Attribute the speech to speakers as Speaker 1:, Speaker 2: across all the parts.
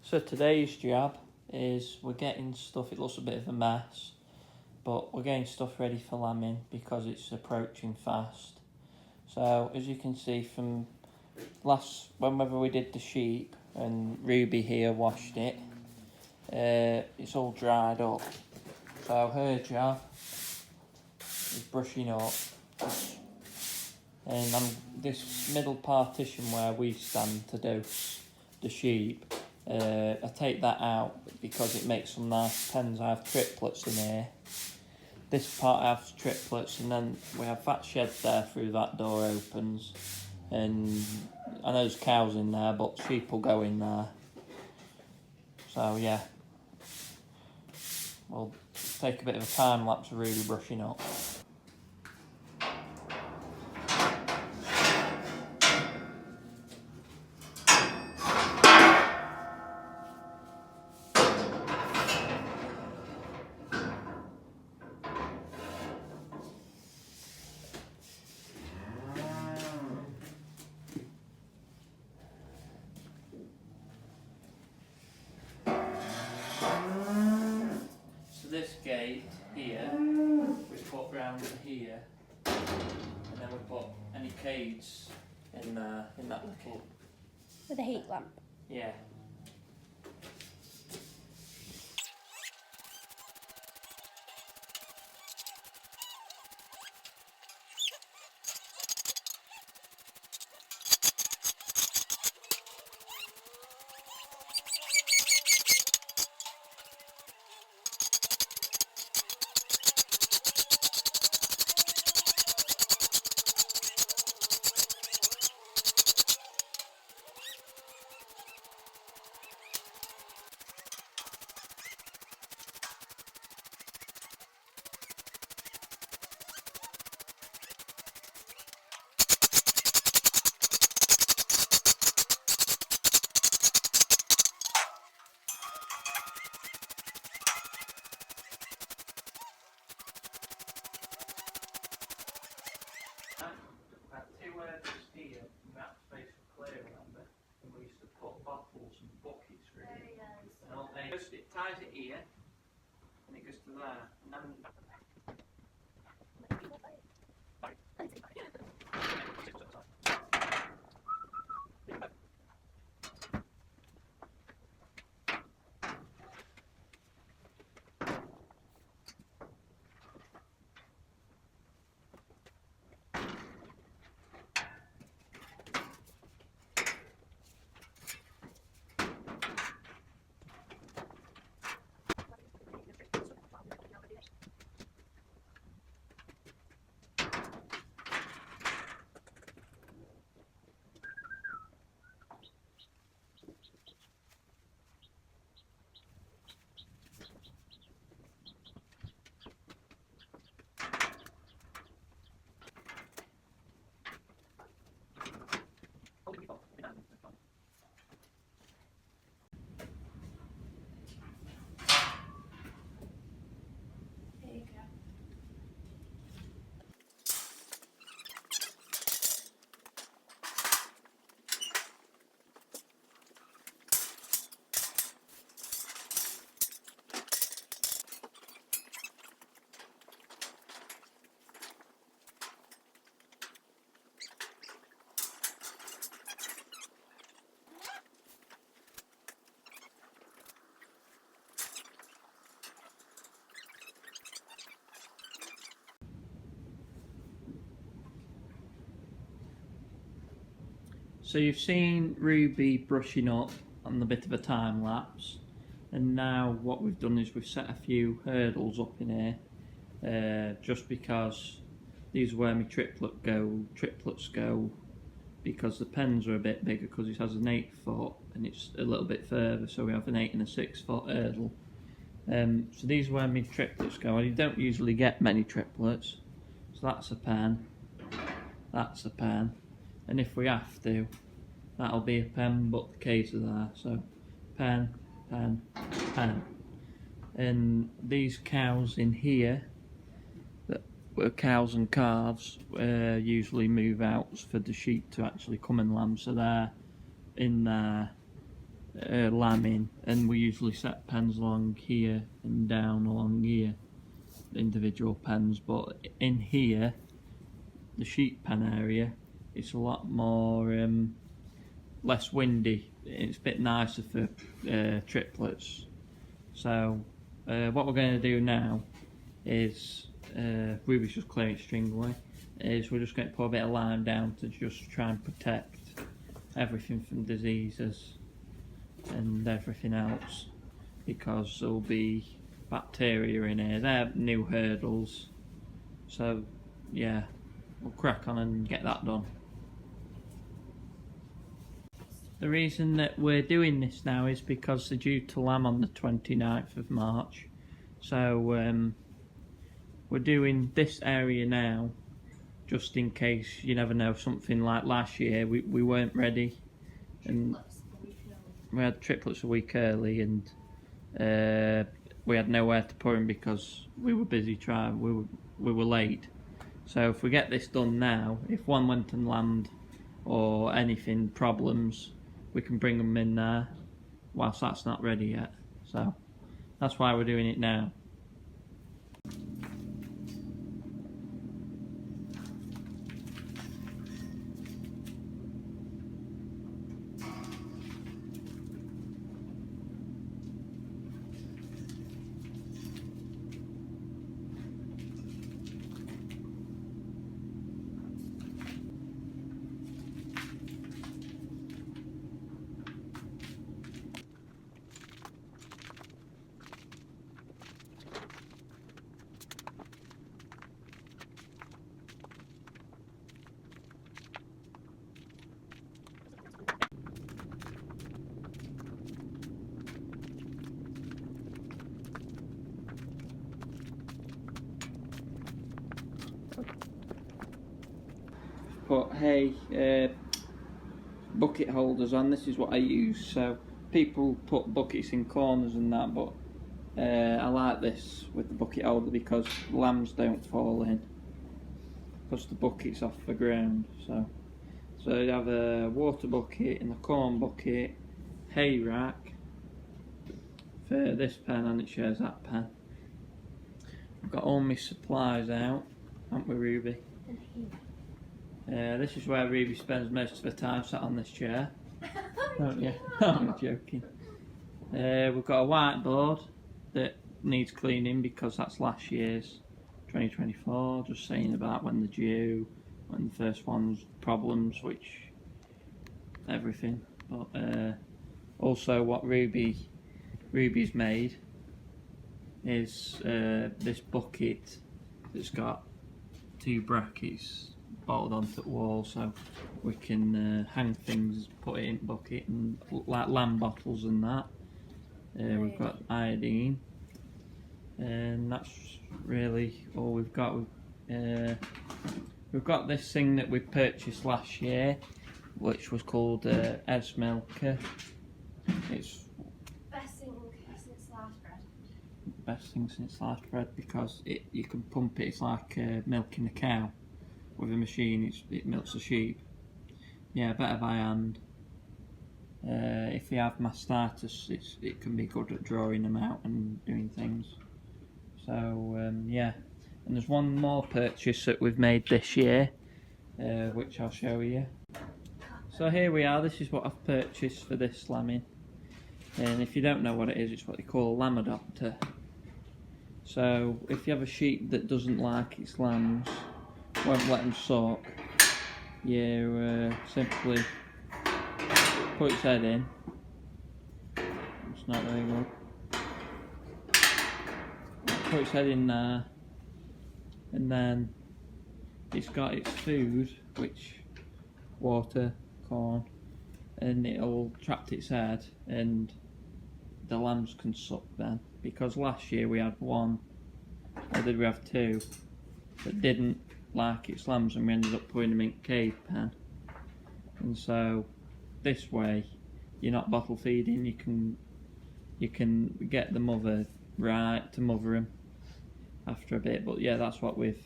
Speaker 1: So today's job is we're getting stuff, it looks a bit of a mess, but we're getting stuff ready for lambing because it's approaching fast. So as you can see from whenever we did the sheep and Ruby here washed it, it's all dried up. So her job is brushing up, and this middle partition where we stand to do the sheep, I take that out because it makes some nice pens. I have triplets in here. This part has triplets, and then we have that shed there through that door opens, and I know there's cows in there, but sheep will go in there. So yeah, we'll take a bit of a time lapse of Ruby brushing up. This gate here, we put round here, and then we put any cages in that little...
Speaker 2: With a heat lamp?
Speaker 1: Yeah. About 2 hurdles here, and that space was clear, remember? And we used to put bottles and buckets through it. And all day, it ties it here, and it goes to there. And then so you've seen Ruby brushing up on the bit of a time lapse, and now what we've done is we've set a few hurdles up in here, just because these are where my triplets go, because the pens are a bit bigger because it has an 8 foot and it's a little bit further, so we have an 8 and a 6 foot hurdle. So these are where my triplets go, and you don't usually get many triplets. So that's a pen, that's a pen, and if we have to, that'll be a pen, but the keys are there. So pen, pen, pen. And these cows in here, that were cows and calves, usually move out for the sheep to actually come and lamb, so they're in there lambing, and we usually set pens along here and down along here, individual pens. But in here, the sheep pen area, it's a lot more less windy. It's a bit nicer for triplets. So what we're going to do now is Ruby's just clearing string away. Is we're just going to put a bit of lime down to just try and protect everything from diseases and everything else, because there'll be bacteria in here. They're new hurdles, so yeah, we'll crack on and get that done. The reason that we're doing this now is because they're due to lamb on the 29th of March, so we're doing this area now just in case, you never know, something like last year we weren't ready and we had triplets a week early, and we had nowhere to put them because we were busy trying, we were late. So if we get this done now, if one went and lambed or anything problems, we can bring them in there whilst that's not ready yet. So that's why we're doing it now. Put hay bucket holders on. This is what I use. So people put buckets in corners and that, but I like this with the bucket holder because lambs don't fall in because the bucket's off the ground. So you have a water bucket and a corn bucket, hay rack for this pen, and it shares that pen. I've got all my supplies out, haven't we, Ruby? This is where Ruby spends most of her time sat on this chair. Don't you? I'm joking. We've got a whiteboard that needs cleaning because that's last year's, 2024, just saying about when they're due, when the first one's problems, which everything. But also what Ruby's made is this bucket that's got two brackets bolted onto the wall, so we can hang things, put it in the bucket, and like lamb bottles and that. We've got iodine, and that's really all we've got. We've got this thing that we purchased last year, which was called Esmelka. It's
Speaker 2: best thing since sliced bread.
Speaker 1: Best thing since sliced bread because you can pump it. It's like milking a cow. With a machine, it milks a sheep. Yeah, better by hand. If you have mastitis, it can be good at drawing them out and doing things. So yeah, and there's one more purchase that we've made this year, which I'll show you. So here we are. This is what I've purchased for this lambing. And if you don't know what it is, it's what they call a lamb adopter. So if you have a sheep that doesn't like its lambs, won't let them suck, you simply put its head in. It's not very good. Put its head in there, and then it's got its food, which water, corn, and it'll trap its head, and the lambs can suck then. Because last year we had one, or did we have two, that didn't like its lambs, and we ended up putting them in cave pen. And so this way you're not bottle feeding, you can get the mother right to mother them after a bit. But yeah, that's what we've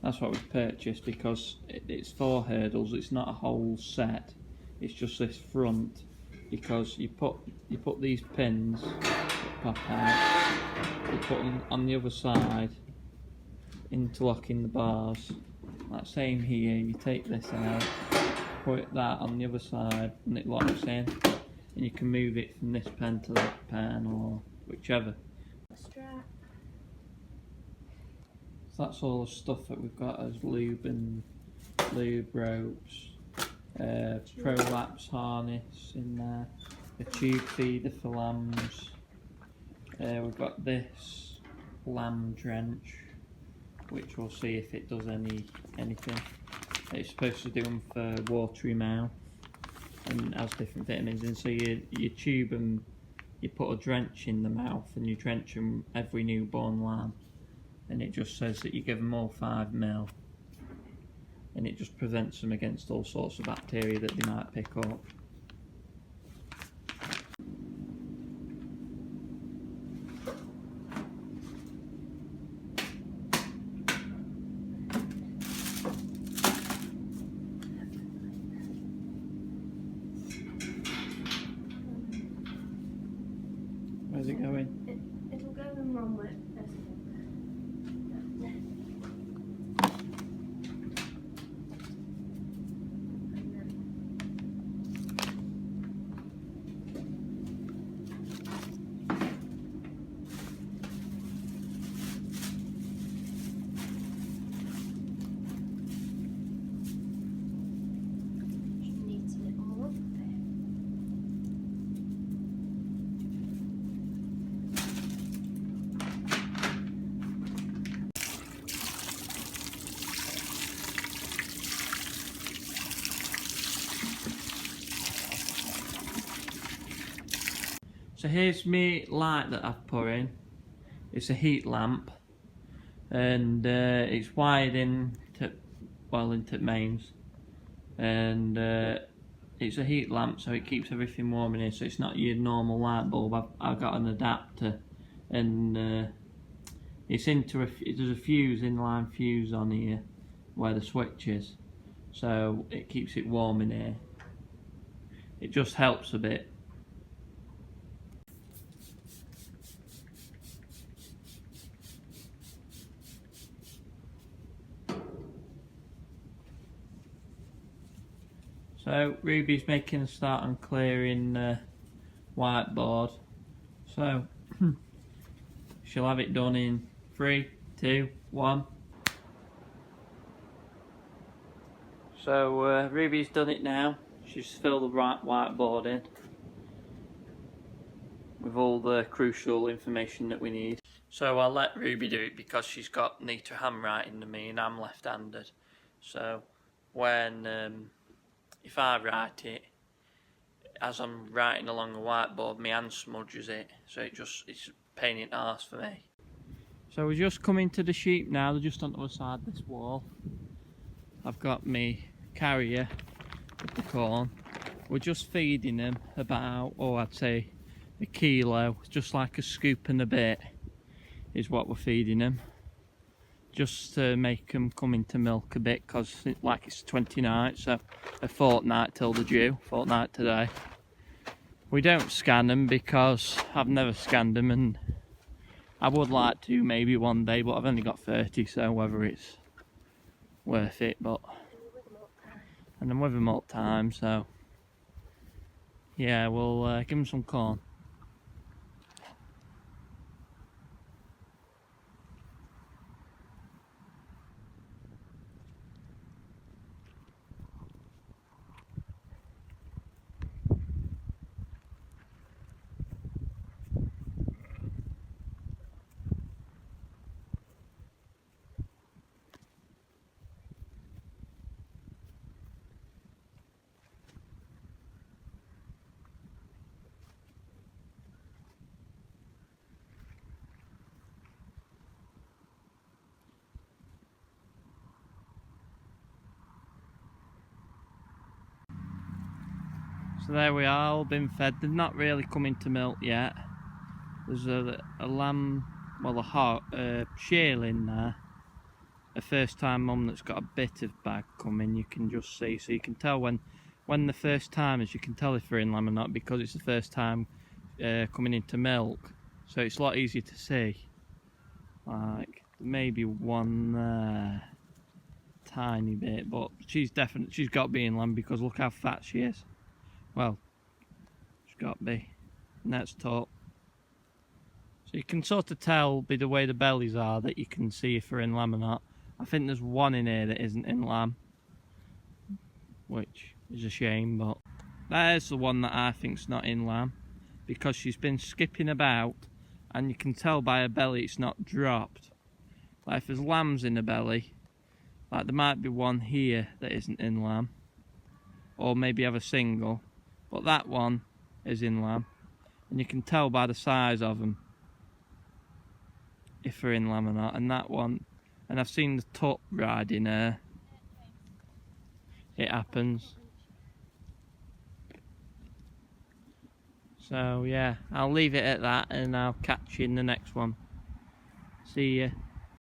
Speaker 1: purchased, because it's 4 hurdles, it's not a whole set, it's just this front because you put these pins that pop out, you put them on the other side, interlocking the bars. Like same here, you take this out, put that on the other side, and it locks in, and you can move it from this pen to that pen or whichever.
Speaker 2: Strap.
Speaker 1: So that's all the stuff that we've got as lube and lube ropes, prolapse harness in there, a tube feeder for lambs. We've got this lamb drench, which we'll see if it does anything. It's supposed to do them for watery mouth and has different vitamins in. So you tube them, you put a drench in the mouth and you drench them every newborn lamb, and it just says that you give them all 5 ml, and it just prevents them against all sorts of bacteria that they might pick up. Where's it going?
Speaker 2: It'll go in one way.
Speaker 1: So here's my light that I've put in. It's a heat lamp, and it's wired into mains, and it's a heat lamp, so it keeps everything warm in here. So it's not your normal light bulb. I've got an adapter, and it's into there's a fuse, inline fuse on here where the switch is, so it keeps it warm in here. It just helps a bit. So Ruby's making a start on clearing the whiteboard, so she'll have it done in 3, 2, 1. So Ruby's done it now. She's filled the right whiteboard in with all the crucial information that we need. So I'll let Ruby do it because she's got neater handwriting than me and I'm left-handed. So when if I write it, as I'm writing along the whiteboard, my hand smudges it, so it's a pain in the arse for me. So we're just coming to the sheep now. They're just on the other side of this wall. I've got my carrier with the corn. We're just feeding them about, I'd say a kilo, just like a scoop and a bit is what we're feeding them, just to make them come into milk a bit, because it's 29th, so a fortnight till the due, fortnight today. We don't scan them because I've never scanned them, and I would like to maybe one day, but I've only got 30, so whether it's worth it. But and I'm with them all the time, so yeah, we'll give them some corn. So there we are, all been fed. They've not really come into milk yet. There's a lamb, well a shearling there. A first time mum that's got a bit of bag coming, you can just see. So you can tell when when the first time, as you can tell if they're in lamb or not, because it's the first time coming into milk, so it's a lot easier to see. Like maybe one there, tiny bit, but she's got to be in lamb because look how fat she is. Well, she's got to be, and that's top. So you can sort of tell by the way the bellies are that you can see if they're in lamb or not. I think there's one in here that isn't in lamb, which is a shame, but there's the one that I think's not in lamb because she's been skipping about and you can tell by her belly it's not dropped. Like if there's lambs in the belly, like there might be one here that isn't in lamb, or maybe have a single, but that one is in lamb, and you can tell by the size of them if they're in lamb or not. And that one, and I've seen the tup riding her. It happens. So yeah, I'll leave it at that and I'll catch you in the next one. See ya.